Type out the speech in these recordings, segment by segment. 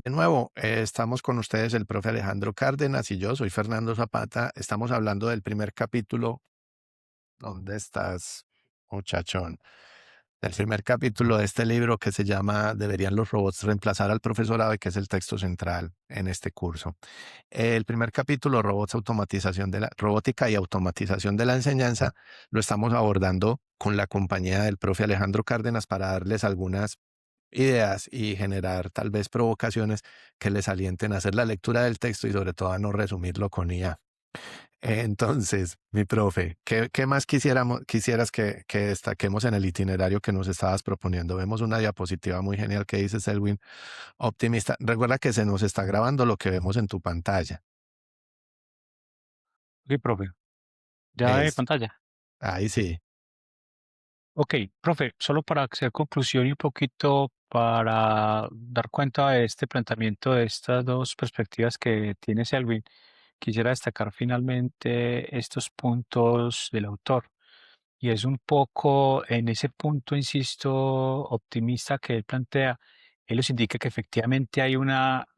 De nuevo, estamos con ustedes el profe Alejandro Cárdenas y yo soy Fernando Zapata. Estamos hablando del primer capítulo. ¿Dónde estás, muchachón? Del primer capítulo de este libro que se llama ¿Deberían los robots reemplazar al profesorado? Y que es el texto central en este curso. El primer capítulo, robots, automatización de la robótica y automatización de la enseñanza, lo estamos abordando con la compañía del profe Alejandro Cárdenas para darles algunas ideas y generar tal vez provocaciones que les alienten a hacer la lectura del texto y sobre todo a no resumirlo con IA. Entonces, mi profe, ¿qué más quisieras que destaquemos en el itinerario que nos estabas proponiendo? Vemos una diapositiva muy genial que dice Selwyn, optimista. Recuerda que se nos está grabando lo que vemos en tu pantalla. Ok, profe. Ya de Es, pantalla. ahí sí. Ok, profe, solo para hacer conclusión y un poquito para dar cuenta de este planteamiento de estas dos perspectivas que tiene Selwyn, quisiera destacar finalmente estos puntos del autor. Y es un poco en ese punto, insisto, optimista que él plantea. Él nos indica que efectivamente hay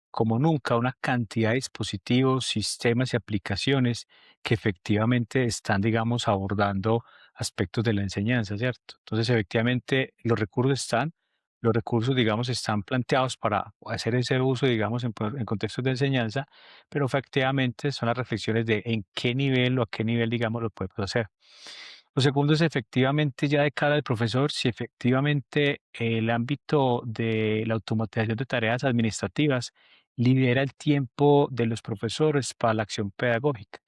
como nunca, una cantidad de dispositivos, sistemas y aplicaciones que efectivamente están, digamos, abordando aspectos de la enseñanza, ¿cierto? Entonces, efectivamente, los recursos, digamos, están planteados para hacer ese uso, digamos, en contextos de enseñanza, pero efectivamente son las reflexiones de en qué nivel o a qué nivel, digamos, lo podemos hacer. Lo segundo es efectivamente ya de cara al profesor, si efectivamente el ámbito de la automatización de tareas administrativas libera el tiempo de los profesores para la acción pedagógica.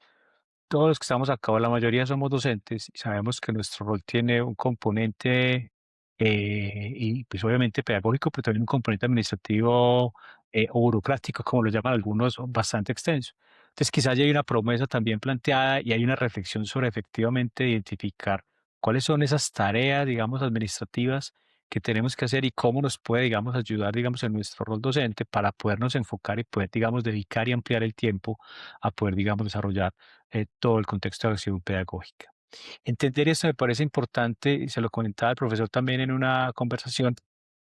Todos los que estamos acá, o la mayoría somos docentes y sabemos que nuestro rol tiene un componente y pues obviamente pedagógico, pero también un componente administrativo o burocrático, como lo llaman algunos, bastante extenso. Entonces quizás ya hay una promesa también planteada y hay una reflexión sobre efectivamente identificar cuáles son esas tareas, digamos, administrativas que tenemos que hacer y cómo nos puede, digamos, ayudar, digamos, en nuestro rol docente para podernos enfocar y poder, digamos, dedicar y ampliar el tiempo a poder, digamos, desarrollar todo el contexto de acción pedagógica. Entender esto me parece importante y se lo comentaba el profesor también en una conversación,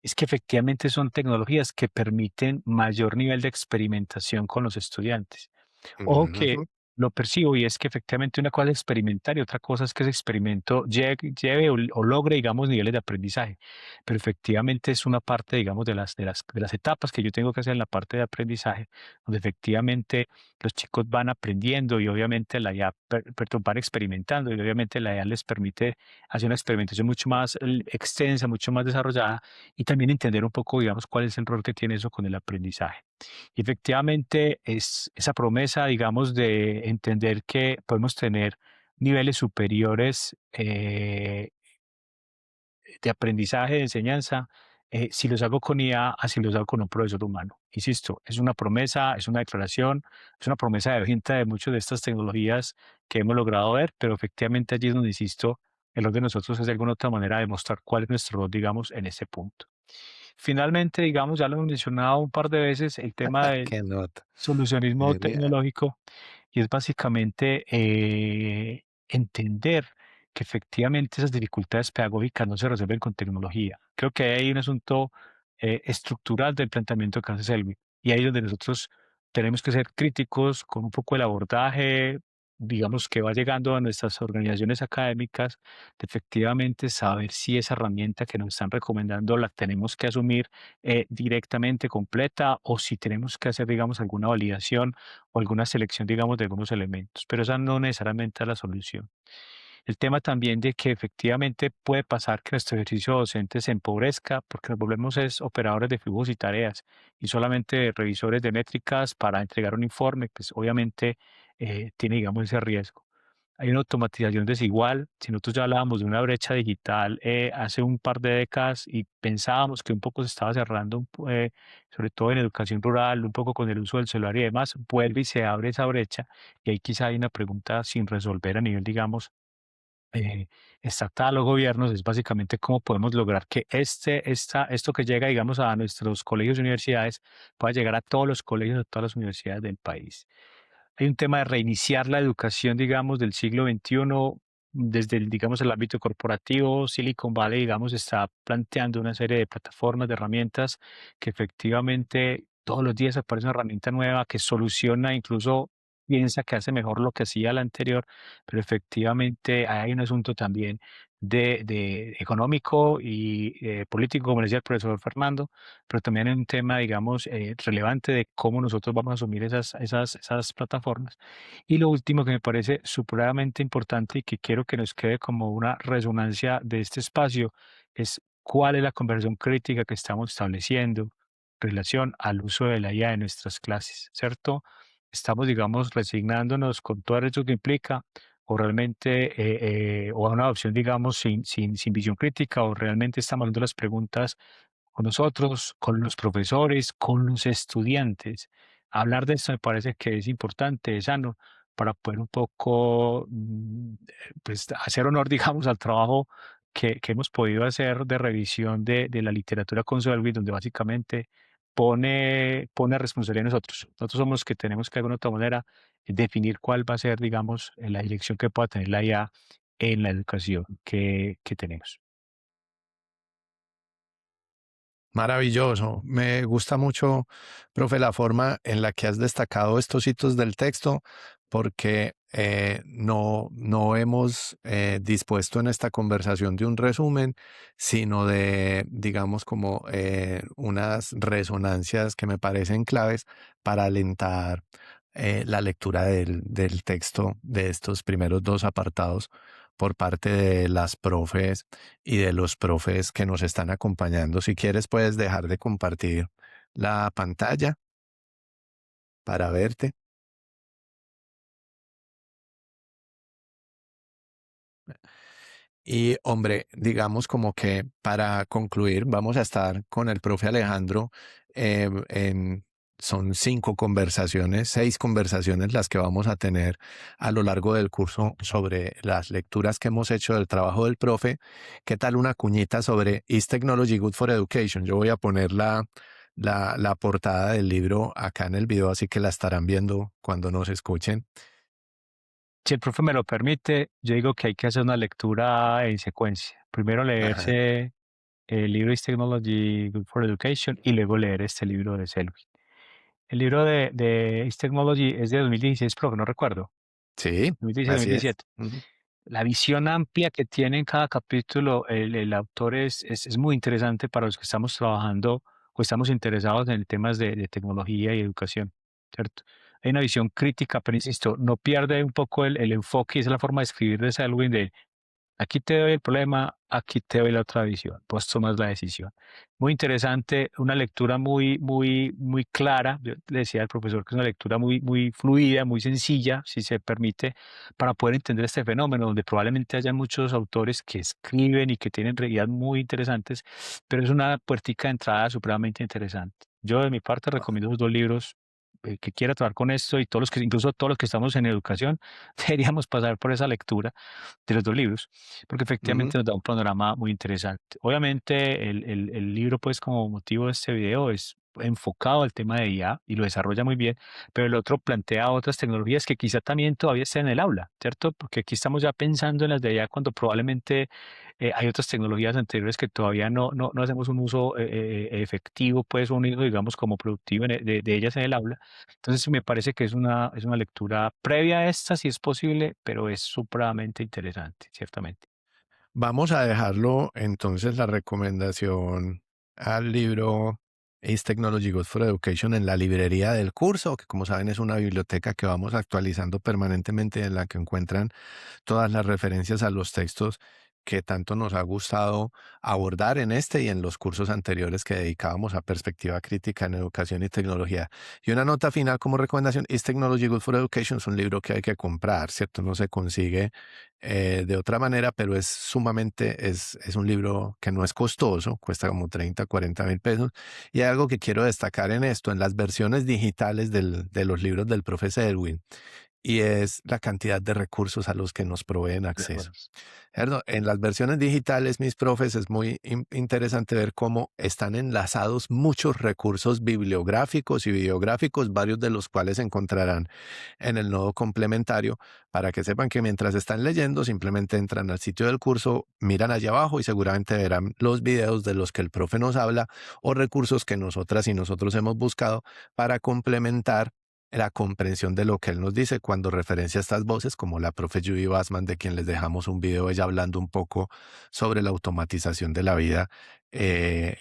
es que efectivamente son tecnologías que permiten mayor nivel de experimentación con los estudiantes. Ojo que Ujú. lo percibo y es que efectivamente una cosa es experimentar y otra cosa es que ese experimento lleve o logre, digamos, niveles de aprendizaje. Pero efectivamente es una parte, digamos, de las etapas que yo tengo que hacer en la parte de aprendizaje, donde efectivamente los chicos van aprendiendo y obviamente la IA, perdón, van experimentando y obviamente la IA les permite hacer una experimentación mucho más extensa, mucho más desarrollada y también entender un poco, digamos, cuál es el rol que tiene eso con el aprendizaje. Y efectivamente, es esa promesa, digamos, de entender que podemos tener niveles superiores de aprendizaje, de enseñanza, si los hago con IA, así los hago con un profesor humano. Insisto, es una promesa, es una declaración, es una promesa de venta de muchas de estas tecnologías que hemos logrado ver, pero efectivamente allí es donde insisto, el rol de nosotros es de alguna otra manera demostrar cuál es nuestro rol, digamos, en ese punto. Finalmente, digamos, ya lo hemos mencionado un par de veces, el tema del Qué nota. solucionismo Genial. tecnológico y es básicamente entender que efectivamente esas dificultades pedagógicas no se resuelven con tecnología. Creo que hay un asunto estructural del planteamiento que hace Selby y ahí es donde nosotros tenemos que ser críticos con un poco el abordaje, digamos, que va llegando a nuestras organizaciones académicas, de efectivamente saber si esa herramienta que nos están recomendando la tenemos que asumir directamente completa o si tenemos que hacer, digamos, alguna validación o alguna selección, digamos, de algunos elementos, pero esa no necesariamente es la solución. El tema también de que efectivamente puede pasar que nuestro ejercicio docente se empobrezca porque nos volvemos es operadores de flujos y tareas y solamente revisores de métricas para entregar un informe, pues obviamente tiene, digamos, ese riesgo. Hay una automatización desigual. Si nosotros ya hablábamos de una brecha digital hace un par de décadas y pensábamos que un poco se estaba cerrando, sobre todo en educación rural, un poco con el uso del celular y demás, vuelve y se abre esa brecha. Y ahí quizá hay una pregunta sin resolver a nivel, digamos, eh, estatal o gobiernos, es básicamente cómo podemos lograr que esto que llega, digamos, a nuestros colegios y universidades pueda llegar a todos los colegios, a todas las universidades del país. Hay un tema de reiniciar la educación, digamos, del siglo XXI desde el, digamos, el ámbito corporativo. Silicon Valley, digamos, está planteando una serie de plataformas, de herramientas que efectivamente todos los días aparece una herramienta nueva que soluciona, incluso piensa que hace mejor lo que hacía la anterior, pero efectivamente hay un asunto también de económico y político, como decía el profesor Fernando, pero también hay un tema, digamos, relevante de cómo nosotros vamos a asumir esas plataformas. Y lo último que me parece supremamente importante y que quiero que nos quede como una resonancia de este espacio es cuál es la conversación crítica que estamos estableciendo en relación al uso de la IA en nuestras clases, ¿cierto? Estamos, digamos, resignándonos con todo eso que implica o realmente, o a una adopción, digamos, sin visión crítica, o realmente estamos haciendo las preguntas con nosotros, con los profesores, con los estudiantes. Hablar de esto me parece que es importante, es sano, para poder un poco, pues, hacer honor, digamos, al trabajo que hemos podido hacer de revisión de la literatura con Solvit, donde básicamente pone responsabilidad en nosotros. Nosotros somos los que tenemos que, de alguna otra manera, definir cuál va a ser, digamos, la dirección que pueda tener la IA en la educación que tenemos. Maravilloso. Me gusta mucho, profe, la forma en la que has destacado estos hitos del texto, porque no hemos dispuesto en esta conversación de un resumen, sino de, digamos, como unas resonancias que me parecen claves para alentar la lectura del texto de estos primeros dos apartados por parte de las profes y de los profes que nos están acompañando. Si quieres, puedes dejar de compartir la pantalla para verte. Y hombre, digamos como que para concluir, vamos a estar con el profe Alejandro son 5 conversaciones, 6 conversaciones las que vamos a tener a lo largo del curso sobre las lecturas que hemos hecho del trabajo del profe. ¿Qué tal una cuñita sobre ¿Is Technology Good for Education? Yo voy a poner la portada del libro acá en el video, así que la estarán viendo cuando nos escuchen. Si el profe me lo permite, yo digo que hay que hacer una lectura en secuencia. Primero Ajá. leerse el libro Is Technology Good for Education y luego leer este libro de Selby. El libro de Is Technology es de 2016, profe, no recuerdo, Sí, así es. 2016-2017. Ujú. La visión amplia que tiene en cada capítulo el autor es muy interesante para los que estamos trabajando o estamos interesados en temas de tecnología y educación, ¿cierto? Hay una visión crítica, pero insisto, no pierde un poco el enfoque, y esa es la forma de escribir de Selwyn de aquí te doy el problema, aquí te doy la otra visión, vos tomas la decisión. Muy interesante, una lectura muy clara. Yo le decía al profesor que es una lectura muy fluida, muy sencilla, si se permite, para poder entender este fenómeno, donde probablemente haya muchos autores que escriben y que tienen realidad muy interesantes, pero es una puertica de entrada supremamente interesante. Yo de mi parte recomiendo los 2 libros. Que quiera trabajar con esto y todos los que, incluso todos los que estamos en educación, deberíamos pasar por esa lectura de los 2 libros, porque Ujú. efectivamente nos da un panorama muy interesante. Obviamente, el libro, pues, como motivo de este video, es enfocado al tema de IA y lo desarrolla muy bien, pero el otro plantea otras tecnologías que quizá también todavía estén en el aula, ¿cierto? Porque aquí estamos ya pensando en las de IA cuando probablemente hay otras tecnologías anteriores que todavía no hacemos un uso efectivo, pues, un uso, digamos, como productivo de ellas en el aula. Entonces, me parece que es una lectura previa a esta, si es posible, pero es supremamente interesante, ciertamente. Vamos a dejarlo entonces la recomendación al libro Is Technology Good for Education en la librería del curso, que como saben es una biblioteca que vamos actualizando permanentemente en la que encuentran todas las referencias a los textos que tanto nos ha gustado abordar en este y en los cursos anteriores que dedicábamos a perspectiva crítica en educación y tecnología. Y una nota final como recomendación, Is Technology Good for Education es un libro que hay que comprar, ¿cierto? No se consigue de otra manera, pero es un libro que no es costoso, cuesta como 30, 40 mil pesos. Y hay algo que quiero destacar en esto, en las versiones digitales de los libros del profesor Edwin y es la cantidad de recursos a los que nos proveen de acceso. acuerdo. ¿Cierto? En las versiones digitales, mis profes, es muy interesante ver cómo están enlazados muchos recursos bibliográficos y videográficos, varios de los cuales encontrarán en el nodo complementario, para que sepan que mientras están leyendo, simplemente entran al sitio del curso, miran allá abajo y seguramente verán los videos de los que el profe nos habla o recursos que nosotras y nosotros hemos buscado para complementar la comprensión de lo que él nos dice cuando referencia a estas voces, como la profe Judy Bassman, de quien les dejamos un video, ella hablando un poco sobre la automatización de la vida, eh,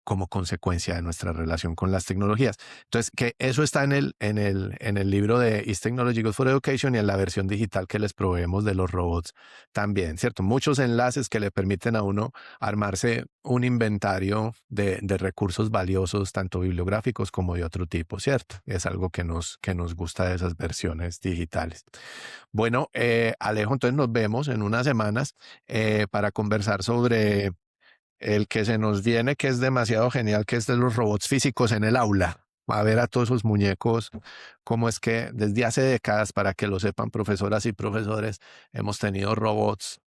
como consecuencia de nuestra relación con las tecnologías. Entonces, que eso está en el libro de Is Technology Good for Education y en la versión digital que les proveemos de los robots también, ¿cierto? Muchos enlaces que le permiten a uno armarse un inventario de recursos valiosos, tanto bibliográficos como de otro tipo, ¿cierto? Es algo que nos gusta de esas versiones digitales. Bueno, Alejo, entonces nos vemos en unas semanas para conversar sobre el que se nos viene, que es demasiado genial, que es de los robots físicos en el aula. A ver a todos esos muñecos, cómo es que desde hace décadas, para que lo sepan profesoras y profesores, hemos tenido robots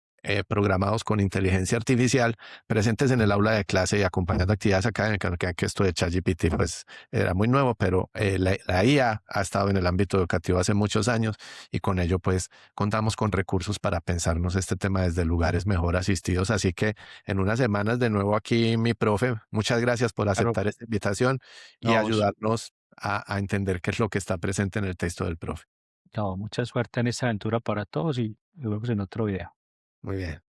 programados con inteligencia artificial presentes en el aula de clase y acompañando actividades académicas, que esto de ChatGPT pues era muy nuevo, pero la IA ha estado en el ámbito educativo hace muchos años y con ello pues contamos con recursos para pensarnos este tema desde lugares mejor asistidos. Así que en unas semanas de nuevo aquí, mi profe. Muchas gracias por Claro, aceptar esta invitación y no, ayudarnos a entender qué es lo que está presente en el texto del profe. no, mucha suerte en esta aventura para todos y nos vemos en otro video. Muy bien.